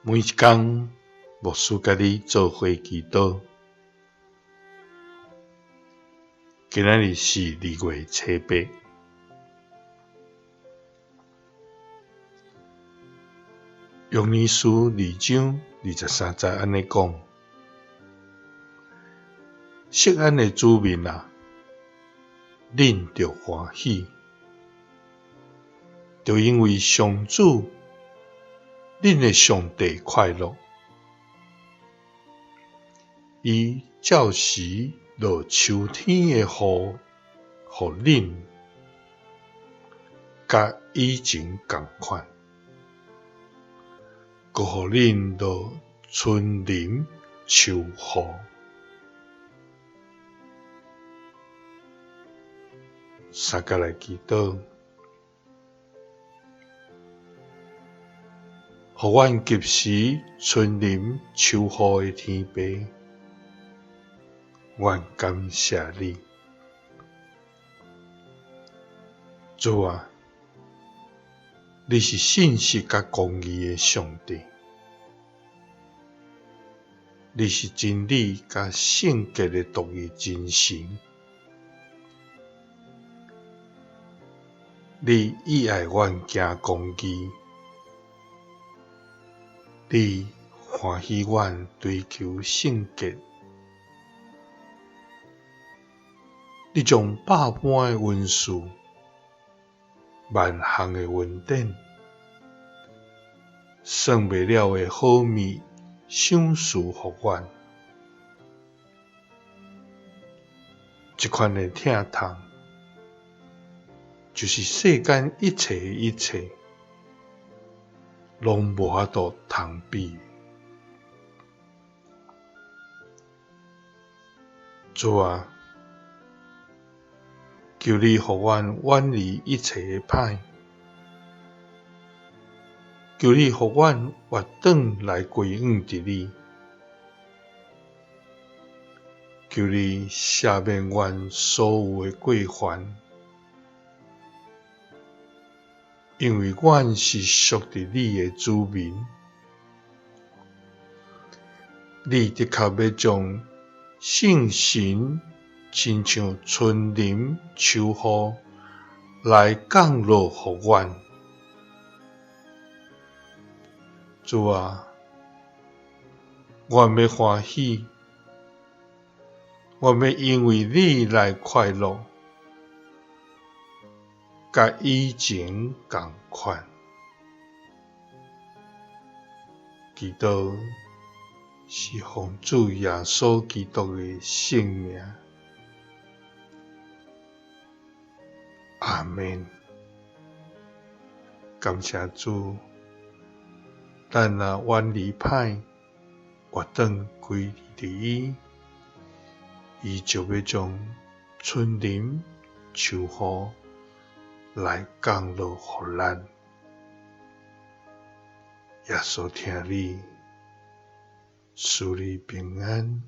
每一天，牧师甲你做伙祈祷。今仔日是2月8，用尼书2章23节安尼讲：錫安的子民啊，恁着歡喜，就因為上主，恁的上帝快樂，伊照時落秋天的雨，予恁，甲以前同款，閣予恁落春霖秋雨。三甲來祈禱，予阮及時春霖秋雨的天父，阮感謝你。主啊，你是信實甲公義的上帝，你是真理甲聖潔的獨一真神。你喜愛阮行公義，你歡喜阮追求聖潔。你將百般的恩賜、萬項的恩典、算袂了的好物賞賜予阮，這款的疼痛，就是世間一切的一切，攏無法度通比。主啊，求你予阮遠離一切的歹，求你予阮活轉來歸向佇你，求你赦免阮所有的過犯，因為阮是屬佇你的子民，你的確要將聖神親像春霖秋雨來降落予阮。主啊，阮要歡喜，阮要因為你來快樂，甲以前同款。祈禱是奉主耶穌基督的聖名。阿們。感謝主，咱若遠離歹，活轉歸佇伊，伊就要將春霖秋雨來降落予咱。耶穌聽你，賜你平安。